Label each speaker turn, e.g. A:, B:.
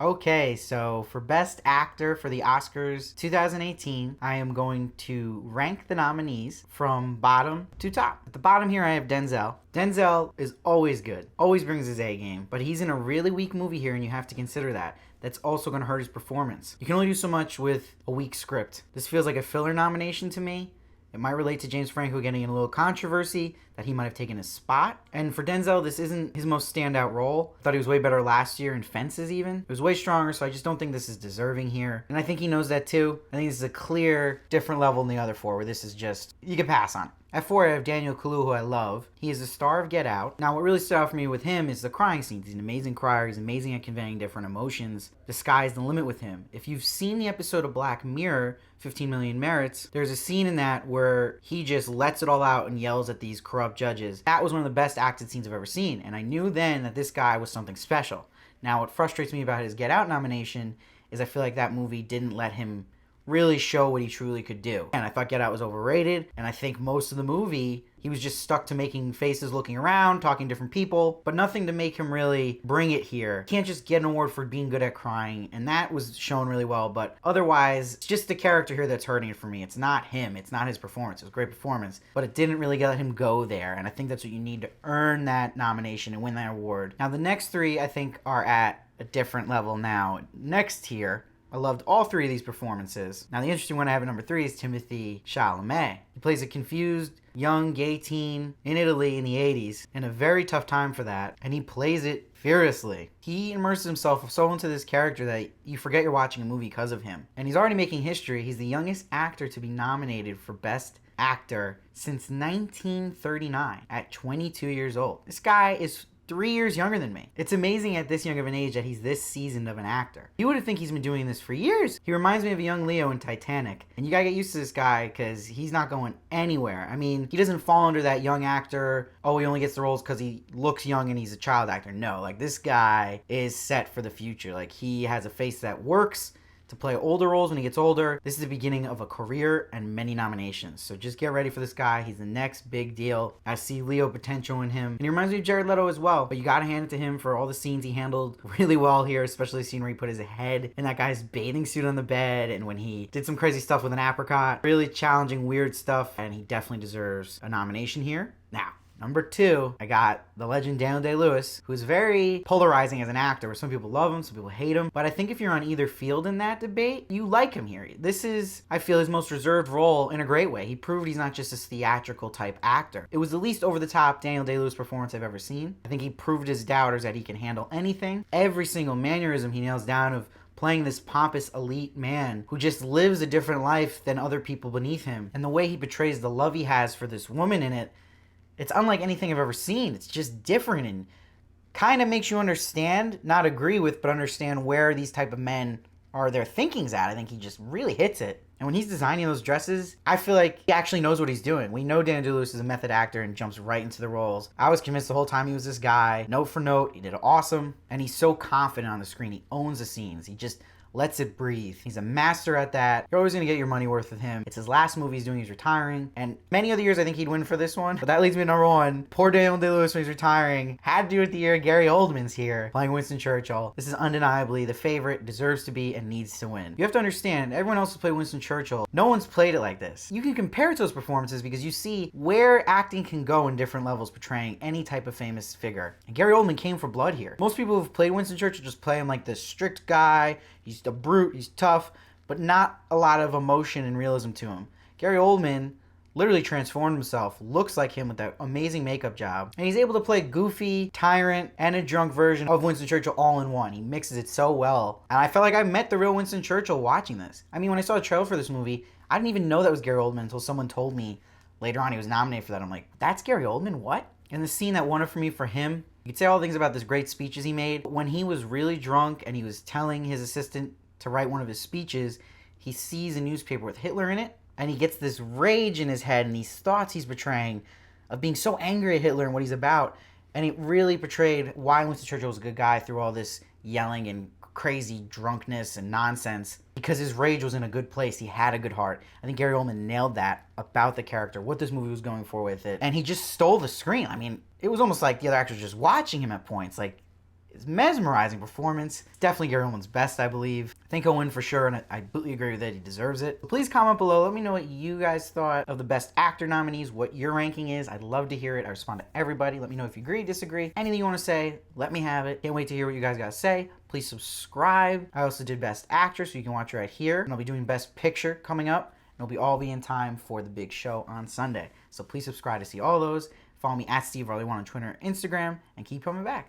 A: Okay, so for Best Actor for the Oscars 2018, I am going to rank the nominees from bottom to top. At the bottom here, I have Denzel. Denzel is always good, always brings his A game, but he's in a really weak movie here, and you have to consider that. That's also going to hurt his performance. You can only do so much with a weak script. This feels like a filler nomination to me. It might relate to James Franco getting in a little controversy that he might have taken his spot. And for Denzel, this isn't his most standout role. I thought he was way better last year in Fences even. It was way stronger, so I just don't think this is deserving here. And I think he knows that too. I think this is a clear, different level than the other four, where this is just, you can pass on it. At 4, I have Daniel Kaluuya, who I love. He is the star of Get Out. Now, what really stood out for me with him is the crying scenes. He's an amazing crier. He's amazing at conveying different emotions. The sky's the limit with him. If you've seen the episode of Black Mirror, 15 Million Merits, there's a scene in that where he just lets it all out and yells at these corrupt judges. That was one of the best acted scenes I've ever seen, and I knew then that this guy was something special. Now, what frustrates me about his Get Out nomination is I feel like that movie didn't let him really show what he truly could do. And I thought Get Out was overrated, and I think most of the movie, he was just stuck to making faces, looking around, talking to different people, but nothing to make him really bring it here. He can't just get an award for being good at crying, and that was shown really well, but otherwise, it's just the character here that's hurting it for me. It's not him. It's not his performance. It was a great performance, but it didn't really let him go there, and I think that's what you need to earn that nomination and win that award. Now, the next three, I think, are at a different level now. Next tier, I loved all three of these performances. Now, the interesting one I have at number 3 is Timothée Chalamet. He plays a confused, young, gay teen in Italy in the 80s, in a very tough time for that, and he plays it furiously. He immerses himself so into this character that you forget you're watching a movie because of him. And he's already making history. He's the youngest actor to be nominated for Best Actor since 1939 at 22 years old. This guy is 3 years younger than me. It's amazing at this young of an age that he's this seasoned of an actor. You would think he's been doing this for years. He reminds me of a young Leo in Titanic. And you gotta get used to this guy because he's not going anywhere. I mean, he doesn't fall under that young actor, oh, he only gets the roles because he looks young and he's a child actor. No, like this guy is set for the future. Like he has a face that works to play older roles when he gets older. This is the beginning of a career and many nominations. So just get ready for this guy. He's the next big deal. I see Leo potential in him. And he reminds me of Jared Leto as well. But you gotta hand it to him for all the scenes he handled really well here, especially the scene where he put his head in that guy's bathing suit on the bed and when he did some crazy stuff with an apricot. Really challenging, weird stuff. And he definitely deserves a nomination here. Now, number 2, I got the legend Daniel Day-Lewis, who's very polarizing as an actor, where some people love him, some people hate him. But I think if you're on either field in that debate, you like him here. This is, I feel, his most reserved role in a great way. He proved he's not just a theatrical type actor. It was the least over-the-top Daniel Day-Lewis performance I've ever seen. I think he proved his doubters that he can handle anything. Every single mannerism he nails down of playing this pompous elite man who just lives a different life than other people beneath him. And the way he portrays the love he has for this woman in it, it's unlike anything I've ever seen. It's just different and kind of makes you understand, not agree with, but understand where these type of men are, their thinking's at. I think he just really hits it. And when he's designing those dresses, I feel like he actually knows what he's doing. We know Daniel Day-Lewis is a method actor and jumps right into the roles. I was convinced the whole time he was this guy. Note for note, he did awesome. And he's so confident on the screen. He owns the scenes. He just lets it breathe. He's a master at that. You're always going to get your money worth with him. It's his last movie he's doing. He's retiring. And many other years I think he'd win for this one. But that leads me to number 1. Poor Daniel Day-Lewis when he's retiring. Had to do with the year Gary Oldman's here playing Winston Churchill. This is undeniably the favorite, deserves to be, and needs to win. You have to understand, everyone else has played Winston Churchill. No one's played it like this. You can compare it to those performances because you see where acting can go in different levels portraying any type of famous figure. And Gary Oldman came for blood here. Most people who've played Winston Churchill just play him like this strict guy. He's a brute, he's tough, but not a lot of emotion and realism to him. Gary Oldman literally transformed himself, looks like him with that amazing makeup job, and he's able to play goofy, tyrant, and a drunk version of Winston Churchill all in one. He mixes it so well, and I felt like I met the real Winston Churchill watching this. I mean, when I saw the trailer for this movie, I didn't even know that was Gary Oldman until someone told me later on he was nominated for that. I'm like, that's Gary Oldman? What? And the scene that won it for me for him, you could say all the things about this great speeches he made. When he was really drunk and he was telling his assistant to write one of his speeches, he sees a newspaper with Hitler in it, and he gets this rage in his head and these thoughts he's portraying of being so angry at Hitler and what he's about. And it really portrayed why Winston Churchill was a good guy through all this yelling and crazy drunkenness and nonsense, because his rage was in a good place. He had a good heart. I think Gary Oldman nailed that about the character, what this movie was going for with it. And he just stole the screen. I mean, it was almost like the other actors just watching him at points. Like, his mesmerizing performance. It's definitely Gary Oldman's best, I believe. I think he'll win for sure, and I completely agree that he deserves it. Please comment below. Let me know what you guys thought of the Best Actor nominees, what your ranking is. I'd love to hear it. I respond to everybody. Let me know if you agree, disagree. Anything you want to say, let me have it. Can't wait to hear what you guys got to say. Please subscribe. I also did Best Actor, so you can watch right here. And I'll be doing Best Picture coming up. And it'll all be in time for the big show on Sunday. So please subscribe to see all those. Follow me at Steve Varley1 on Twitter and Instagram, and keep coming back.